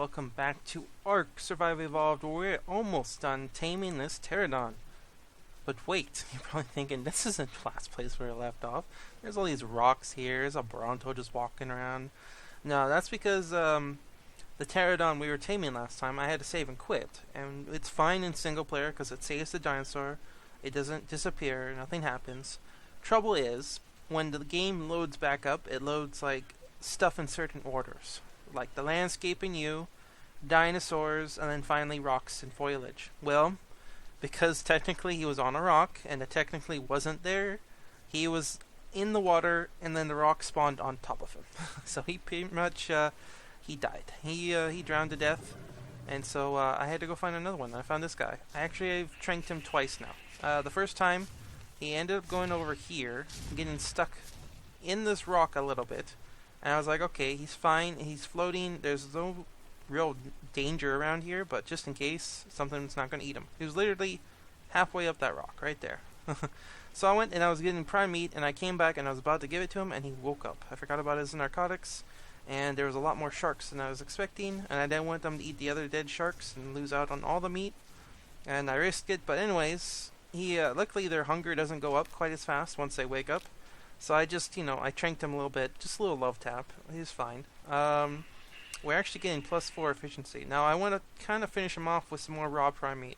welcome back to Ark Survive Evolved, where we're almost done taming this Pteranodon. But wait, you're probably thinking this isn't the last place where we left off. There's all these rocks here, there's a Bronto just walking around. No, that's because the Pteranodon we were taming last time, I had to save and quit. And it's fine in single player because it saves the dinosaur, it doesn't disappear, nothing happens. Trouble is, when the game loads back up, it loads like stuff in certain orders. Like the landscape in you, dinosaurs, and then finally rocks and foliage. Well, because technically he was on a rock, and it technically wasn't there, he was in the water, and then the rock spawned on top of him. So he pretty much, he died. He drowned to death, and so I had to go find another one. I found this guy. I've tranked him twice now. The first time, he ended up going over here, getting stuck in this rock a little bit. And I was like, okay, he's fine, he's floating, there's no real danger around here, but just in case, something's not going to eat him. He was literally halfway up that rock, right there. So I went and I was getting prime meat, and I came back and I was about to give it to him, and he woke up. I forgot about his narcotics, and there was a lot more sharks than I was expecting, and I didn't want them to eat the other dead sharks and lose out on all the meat, and I risked it, but anyways, luckily their hunger doesn't go up quite as fast once they wake up. So I just, I tranked him a little bit, just a little love tap. He's fine. We're actually getting +4 efficiency. Now I want to kind of finish him off with some more raw prime meat.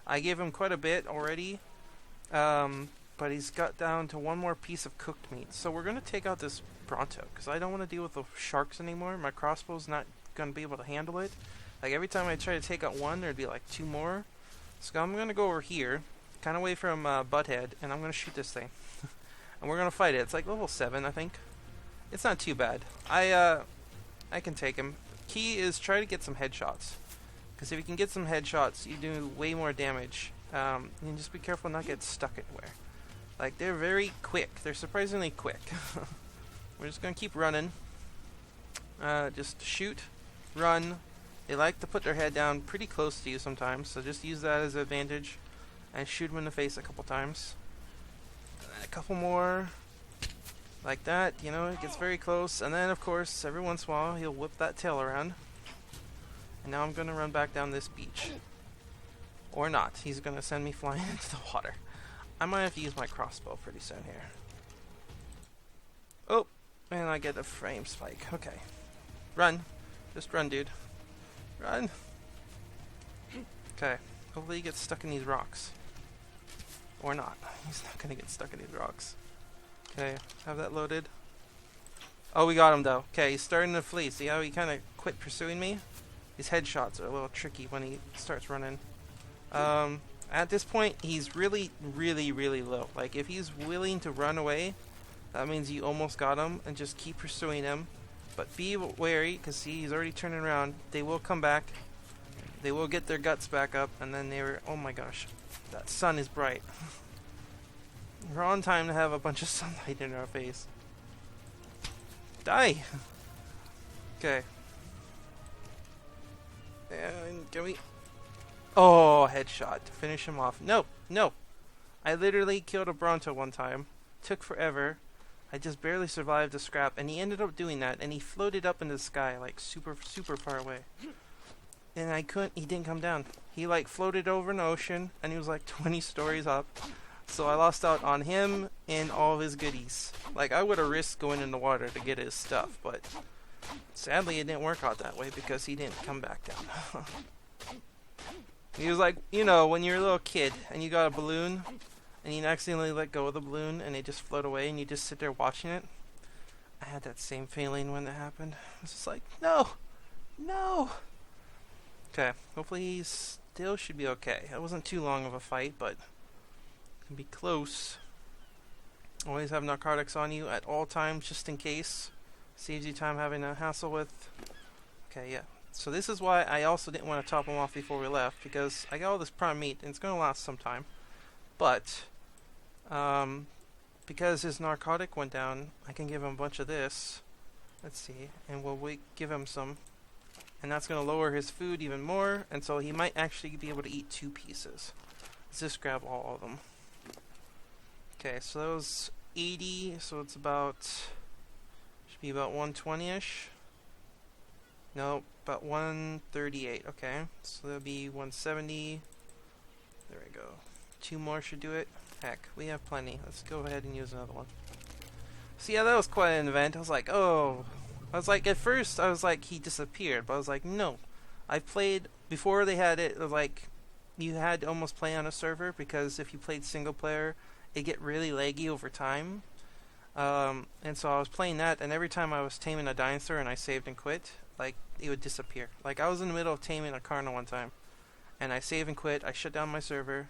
I gave him quite a bit already, but he's got down to one more piece of cooked meat. So we're going to take out this Bronto, because I don't want to deal with the sharks anymore. My crossbow's not going to be able to handle it. Like every time I try to take out one, there'd be like 2 more. So I'm going to go over here, kind of away from Butthead, and I'm going to shoot this thing. And we're gonna fight it. It's like level 7, I think. It's not too bad. I can take him. Key is try to get some headshots, because if you can get some headshots, you do way more damage. You can just be careful not to get stuck anywhere. Like they're very quick. They're surprisingly quick. We're just gonna keep running. Just shoot, run. They like to put their head down pretty close to you sometimes, so just use that as an advantage, and shoot them in the face a couple times. A couple more, like that, it gets very close, and then of course every once in a while he'll whip that tail around. And now I'm gonna run back down this beach, or not. He's gonna send me flying into the water. I might have to use my crossbow pretty soon here. Oh, and I get a frame spike. Okay, run, just run, dude, run. Okay, hopefully he gets stuck in these rocks. Or not. He's not gonna get stuck in these rocks. Okay, have that loaded. Oh, we got him though. Okay, he's starting to flee. See how he kind of quit pursuing me? His headshots are a little tricky when he starts running. At this point, he's really, really, really low. Like, if he's willing to run away, that means you almost got him, and just keep pursuing him. But be wary, because see, he's already turning around. They will come back. They will get their guts back up, and then they were... Oh my gosh. That sun is bright. We're on time to have a bunch of sunlight in our face. Die! Okay. And can we... Oh, headshot to finish him off. No, no! I literally killed a Bronto one time. Took forever. I just barely survived a scrap, and he ended up doing that, and he floated up into the sky, like super, super far away. And he didn't come down. He like floated over an ocean, and he was like 20 stories up. So I lost out on him and all of his goodies. Like, I would have risked going in the water to get his stuff, but sadly it didn't work out that way because he didn't come back down. He was like, when you're a little kid and you got a balloon and you accidentally let go of the balloon and it just float away and you just sit there watching it. I had that same feeling when it happened. I was just like, no! No! Okay, hopefully he still should be okay. It wasn't too long of a fight, but it can be close. Always have narcotics on you at all times, just in case. Saves you time having to hassle with. Okay, yeah. So this is why I also didn't want to top him off before we left, because I got all this prime meat, and it's going to last some time. But, because his narcotic went down, I can give him a bunch of this. Let's see, and we'll give him some. And that's going to lower his food even more, and so he might actually be able to eat 2 pieces. Let's just grab all of them. Okay, so that was 80, so it's about, should be about 120-ish. No, about 138. Okay, so that'll be 170. There we go. 2 more should do it. Heck, we have plenty. Let's go ahead and use another one. So yeah, that was quite an event. I was like, oh. I was like, at first, I was like, he disappeared. But I was like, no. I played, before they had it, like, you had to almost play on a server, because if you played single player, it get really laggy over time. And so I was playing that, and every time I was taming a dinosaur and I saved and quit, like, it would disappear. Like, I was in the middle of taming a Carno one time, and I saved and quit, I shut down my server,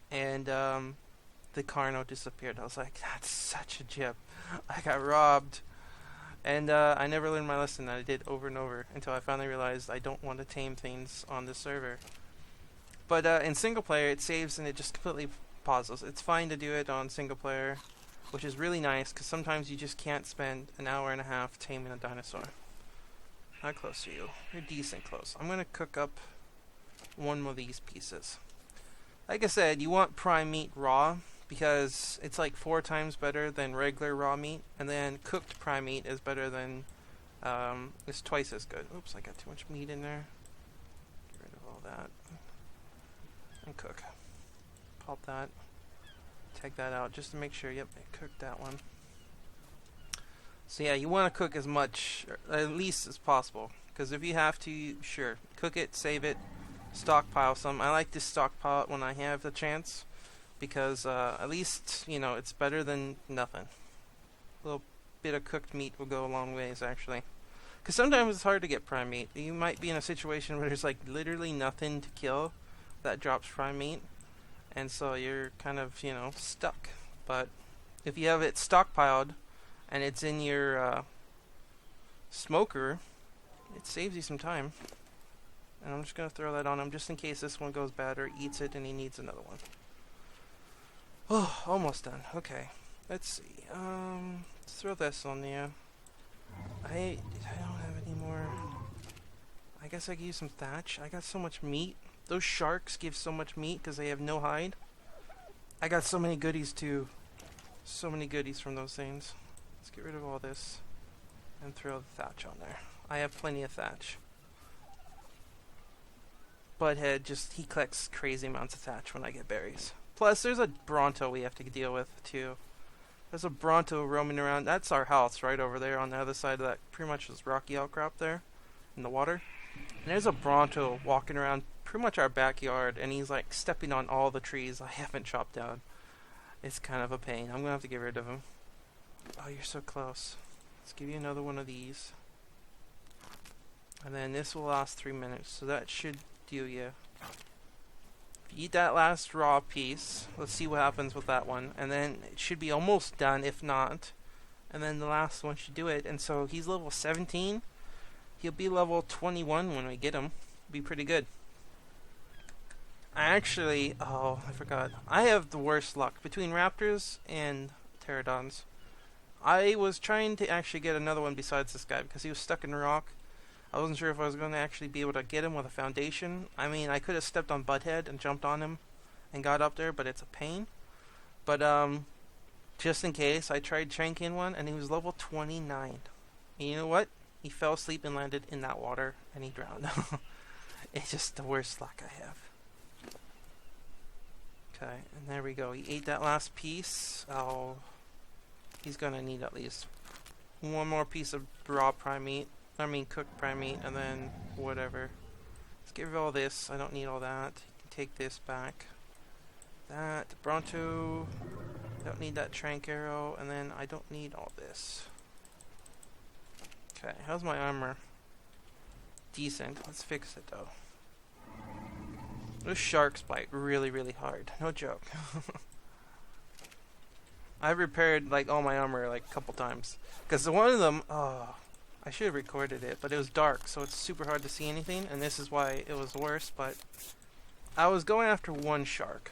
and the Carno disappeared. I was like, that's such a jip. I got robbed. And I never learned my lesson. I did over and over until I finally realized I don't want to tame things on this server. But in single player, it saves and it just completely pauses. It's fine to do it on single player, which is really nice, because sometimes you just can't spend an hour and a half taming a dinosaur. How close are you? You're decent close. I'm going to cook up one of these pieces. Like I said, you want prime meat raw, because it's like 4 times better than regular raw meat, and then cooked prime meat is better than, it's twice as good. Oops, I got too much meat in there. Get rid of all that. And cook. Pop that. Take that out just to make sure, yep, I cooked that one. So yeah, you want to cook as much, or at least as possible, because if you have to, sure, cook it, save it, stockpile some. I like to stockpile it when I have the chance, because at least, you know, it's better than nothing. A little bit of cooked meat will go a long ways, actually. Because sometimes it's hard to get prime meat. You might be in a situation where there's like literally nothing to kill that drops prime meat, and so you're kind of, you know, stuck. But if you have it stockpiled and it's in your smoker, it saves you some time. And I'm just going to throw that on him just in case this one goes bad or eats it and he needs another one. Oh, almost done. Okay, let's see. Let's throw this on there. I don't have any more. I guess I could use some thatch. I got so much meat. Those sharks give so much meat because they have no hide. I got so many goodies too. So many goodies from those things. Let's get rid of all this and throw the thatch on there. I have plenty of thatch. Butthead he collects crazy amounts of thatch when I get berries. Plus, there's a Bronto we have to deal with, too. There's a Bronto roaming around. That's our house right over there on the other side of that, pretty much this rocky outcrop there in the water. And there's a Bronto walking around pretty much our backyard, and he's like stepping on all the trees I haven't chopped down. It's kind of a pain. I'm going to have to get rid of him. Oh, you're so close. Let's give you another one of these. And then this will last 3 minutes, so that should do you. Eat that last raw piece. Let's see what happens with that one. And then it should be almost done, if not. And then the last one should do it. And so he's level 17. He'll be level 21 when we get him. Be pretty good. I actually... Oh, I forgot. I have the worst luck between raptors and pteranodons. I was trying to actually get another one besides this guy because he was stuck in rock. I wasn't sure if I was going to actually be able to get him with a foundation. I mean, I could have stepped on Butthead and jumped on him and got up there, but it's a pain. But, just in case, I tried tranking one, and he was level 29. And you know what? He fell asleep and landed in that water, and he drowned. It's just the worst luck I have. Okay, and there we go. He ate that last piece. Oh, he's going to need at least one more piece of raw prime meat. I mean cooked prime meat, and then whatever. Let's get rid of all this. I don't need all that. You can take this back. That. Bronto. Don't need that trank arrow. And then I don't need all this. Okay, how's my armor? Decent. Let's fix it though. Those sharks bite really, really hard. No joke. I've repaired like all my armor like a couple times. Because one of them, oh, I should have recorded it, but it was dark, so it's super hard to see anything, and this is why it was worse. But I was going after one shark,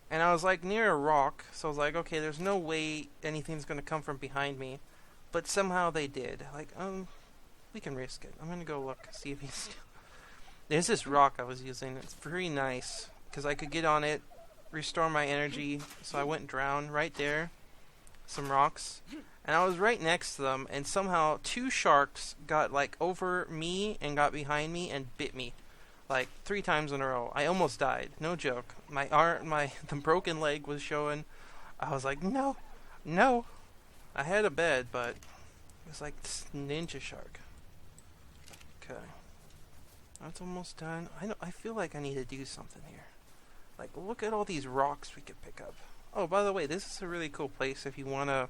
and I was like near a rock, so I was like, okay, there's no way anything's going to come from behind me, but somehow they did. Like, we can risk it. I'm going to go look, see if he's... There's this rock I was using. It's very nice, because I could get on it, restore my energy, so I wouldn't drown right there. Some rocks. and I was right next to them, and somehow two sharks got like over me and got behind me and bit me like 3 times in a row. I almost died. No joke. My arm, the broken leg was showing. I was like, no, no. I had a bed, but it was like this ninja shark. Okay, that's almost done. I feel like I need to do something here. Like, look at all these rocks we could pick up. Oh, by the way, this is a really cool place if you want to,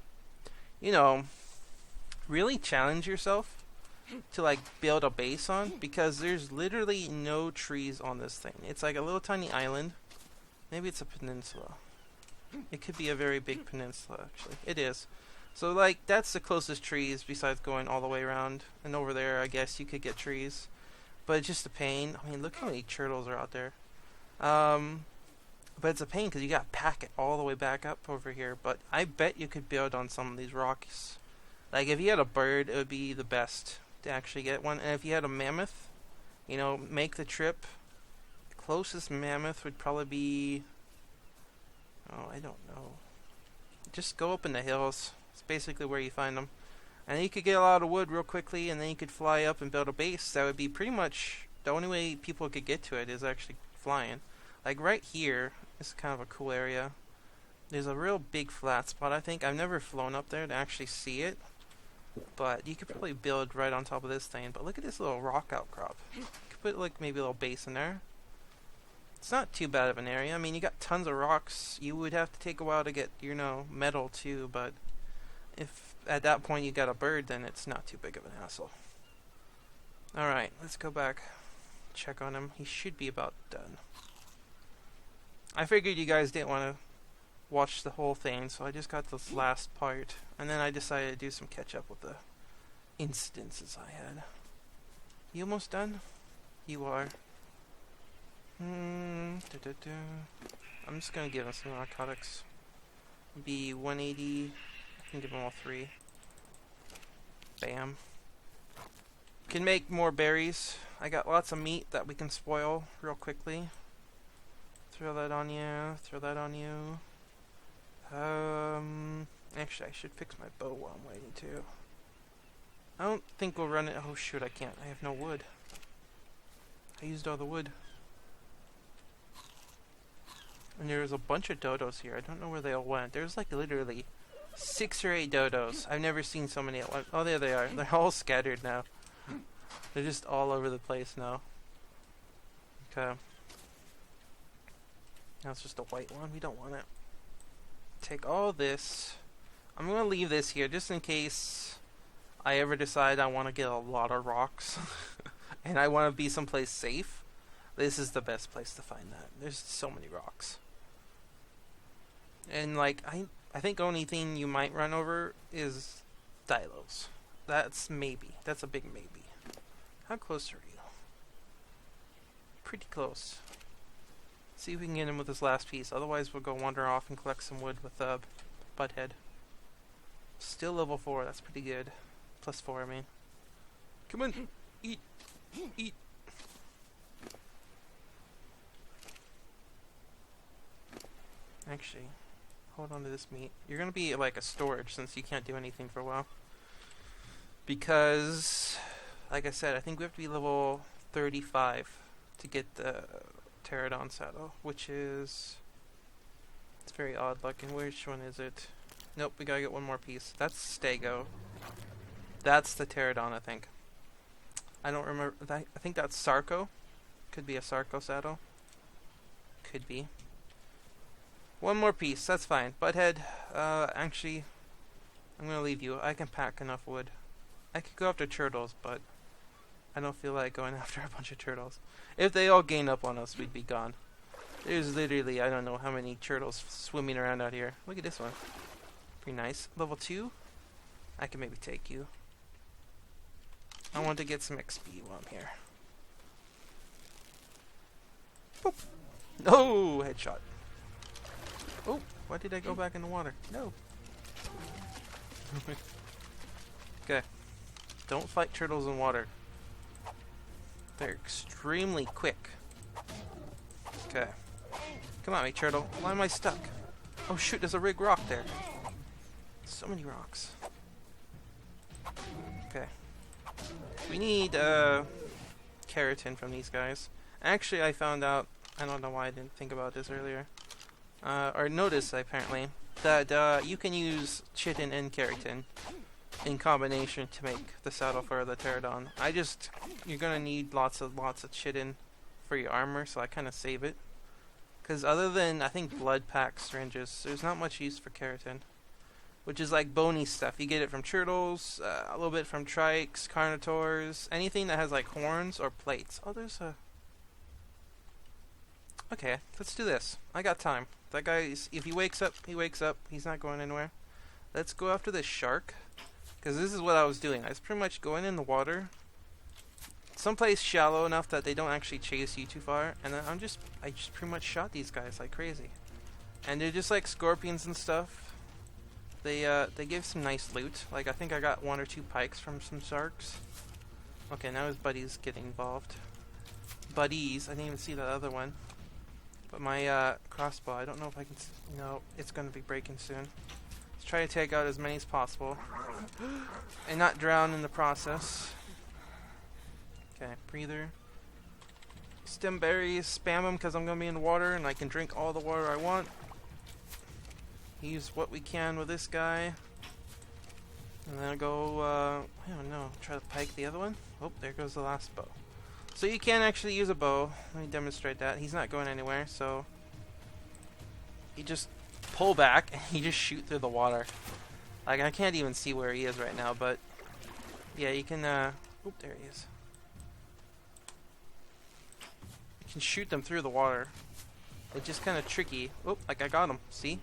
you know, really challenge yourself to like build a base on, because there's literally no trees on this thing. It's like a little tiny island. Maybe it's a peninsula. It could be a very big peninsula, actually. It is. So like that's the closest trees besides going all the way around, and over there I guess you could get trees, but it's just a pain. I mean, look how many turtles are out there. But it's a pain because you got to pack it all the way back up over here. But I bet you could build on some of these rocks. Like if you had a bird, it would be the best to actually get one. And if you had a mammoth, you know, make the trip. The closest mammoth would probably be, oh, I don't know. Just go up in the hills. It's basically where you find them. And you could get a lot of wood real quickly, and then you could fly up and build a base. That would be pretty much the only way people could get to it is actually flying. Like right here is kind of a cool area. There's a real big flat spot, I think. I've never flown up there to actually see it, but you could probably build right on top of this thing. But look at this little rock outcrop. You could put like maybe a little base in there. It's not too bad of an area. I mean, you got tons of rocks. You would have to take a while to get, you know, metal too, but if at that point you got a bird, then it's not too big of an hassle. Alright, let's go back. Check on him. He should be about done. I figured you guys didn't want to watch the whole thing, so I just got this last part, and then I decided to do some catch up with the incidences I had. You almost done? You are. I'm just gonna give him some narcotics. Be 180. I can give him all 3. Bam. Can make more berries. I got lots of meat that we can spoil real quickly. Throw that on you. Throw that on you. Actually, I should fix my bow while I'm waiting too. I don't think we'll run it. Oh shoot, I can't. I have no wood. I used all the wood. And there's a bunch of dodos here. I don't know where they all went. There's like literally 6 or 8 dodos. I've never seen so many at once. Oh, there they are. They're all scattered now. They're just all over the place now. Okay. Now it's just a white one. We don't want it. Take all this. I'm going to leave this here just in case I ever decide I want to get a lot of rocks. And I want to be someplace safe. This is the best place to find that. There's so many rocks. And like, I think the only thing you might run over is Dilos. That's maybe. That's a big maybe. How close are you? Pretty close. See if we can get him with this last piece. Otherwise, we'll go wander off and collect some wood with Butthead. Still level 4. That's pretty good. +4, I mean. Come on. Eat. Eat. Actually, hold on to this meat. You're going to be like a storage since you can't do anything for a while. Because, like I said, I think we have to be level 35 to get the Pteranodon saddle, which is... It's very odd looking. Which one is it? Nope, we gotta get one more piece. That's Stego. That's the Pteranodon, I think. I don't remember. I think that's Sarco. Could be a Sarco saddle. Could be. One more piece, that's fine. Butthead, actually, I'm gonna leave you. I can pack enough wood. I could go after turtles, but I don't feel like going after a bunch of turtles. If they all gain up on us, we'd be gone. There's literally, I don't know how many turtles swimming around out here. Look at this one. Pretty nice. Level 2? I can maybe take you. I want to get some XP while I'm here. Boop. No! Headshot. Oh, why did I go back in the water? No. Okay. Don't fight turtles in water. They're extremely quick. Okay. Come on, me turtle. Why am I stuck? Oh shoot, there's a big rock there. So many rocks. Okay. We need keratin from these guys. Actually, I found out, I don't know why I didn't think about this earlier, or notice apparently, that you can use chitin and keratin in combination to make the saddle for the Pteranodon. You're gonna need lots of chitin for your armor, so I kind of save it. Because other than, I think, blood pack syringes, there's not much use for keratin. Which is like bony stuff. You get it from turtles, a little bit from trikes, carnivores, anything that has like horns or plates. Oh, there's a... Okay, let's do this. I got time. That guy, if he wakes up, he wakes up. He's not going anywhere. Let's go after this shark. Because this is what I was doing. I was pretty much going in the water. Someplace shallow enough that they don't actually chase you too far. And then I just pretty much shot these guys like crazy. And they're just like scorpions and stuff. They give some nice loot. Like, I think I got 1 or 2 pikes from some sharks. Okay, now his buddies getting involved. Buddies, I didn't even see that other one. But my crossbow, I don't know if I can... No, it's going to be breaking soon. Let's try to take out as many as possible. And not drown in the process. Okay, breather. Stem berries, spam them because I'm going to be in the water and I can drink all the water I want. Use what we can with this guy. And then I'll go, I don't know, try to pike the other one. Oh, there goes the last bow. So you can actually use a bow. Let me demonstrate that. He's not going anywhere, so... You just pull back and you just shoot through the water. Like, I can't even see where he is right now, but... Yeah, you can, Oop, there he is. You can shoot them through the water. It's just kind of tricky. Oh, like I got him. See?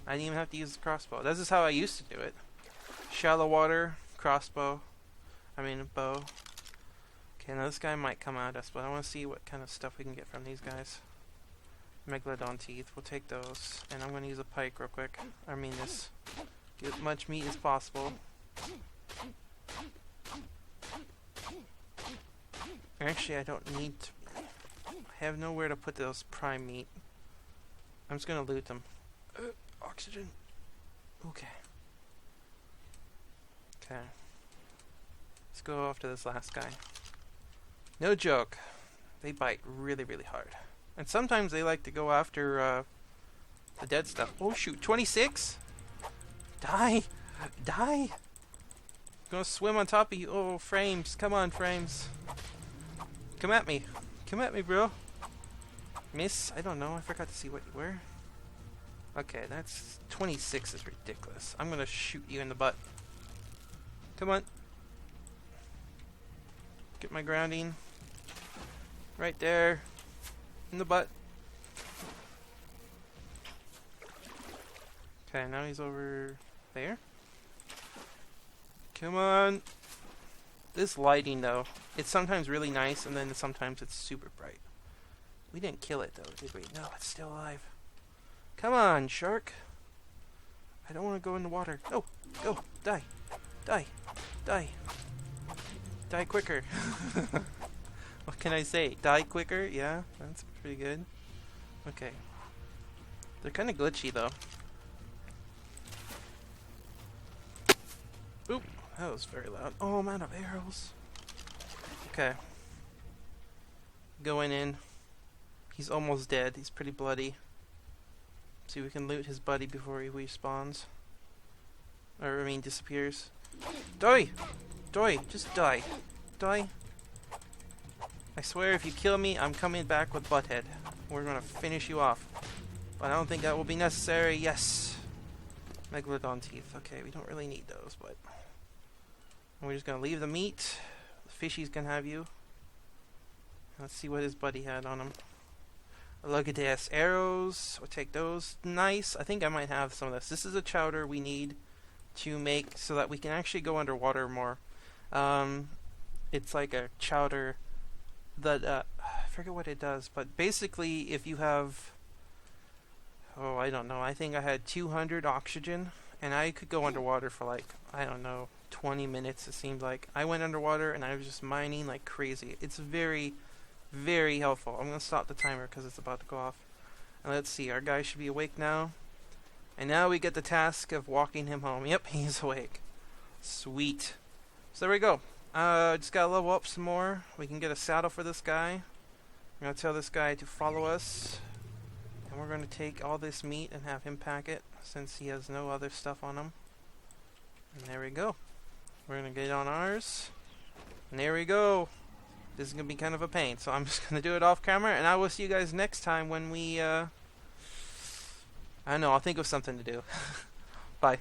I didn't even have to use the crossbow. This is how I used to do it. Shallow water, crossbow. Bow. Okay, now this guy might come at us, but I want to see what kind of stuff we can get from these guys. Megalodon teeth, we'll take those. And I'm going to use a pike real quick. This. Get as much meat as possible. Actually, I don't need to... I have nowhere to put those prime meat. I'm just going to loot them. Oxygen. Okay. Okay. Let's go after this last guy. No joke. They bite really, really hard. And sometimes they like to go after the dead stuff. Oh shoot, 26? Die! Die! I'm gonna swim on top of you. Oh, frames. Come on, frames. Come at me. Come at me, bro. Miss? I don't know. I forgot to see what you were. Okay, that's 26 is ridiculous. I'm gonna shoot you in the butt. Come on. Get my grounding. Right there. In the butt. Okay, now he's over there. Come on. This lighting, though, it's sometimes really nice, and then sometimes it's super bright. We didn't kill it, though, did we? No, it's still alive. Come on, shark. I don't want to go in the water. No, go. Die. Die. Die. Die quicker. What can I say? Die quicker? Yeah, that's pretty good. Okay. They're kind of glitchy, though. Oop. That was very loud. Oh, I'm out of arrows. Okay. Going in. He's almost dead. He's pretty bloody. See if we can loot his buddy before he respawns. Disappears. Die! Die! Just die. Die. I swear if you kill me, I'm coming back with Butthead. We're gonna finish you off. But I don't think that will be necessary. Yes! Megalodon teeth. Okay, we don't really need those, but... And we're just gonna leave the meat. The fishies can have you. Let's see what his buddy had on him. Look at this. Arrows. We'll take those. Nice. I think I might have some of this. This is a chowder we need to make so that we can actually go underwater more. It's like a chowder that, I forget what it does, but basically if you have, oh, I don't know, I think I had 200 oxygen, and I could go underwater for like, I don't know, 20 minutes it seemed like. I went underwater and I was just mining like crazy. It's very, very helpful. I'm going to stop the timer because it's about to go off. And let's see, our guy should be awake now. And now we get the task of walking him home. Yep, he's awake. Sweet. So there we go. Just gotta level up some more. We can get a saddle for this guy. I'm gonna tell this guy to follow us. And we're gonna take all this meat and have him pack it, since he has no other stuff on him. And there we go. We're gonna get on ours. And there we go. This is gonna be kind of a pain, so I'm just gonna do it off camera, and I will see you guys next time when we, I don't know, I'll think of something to do. Bye.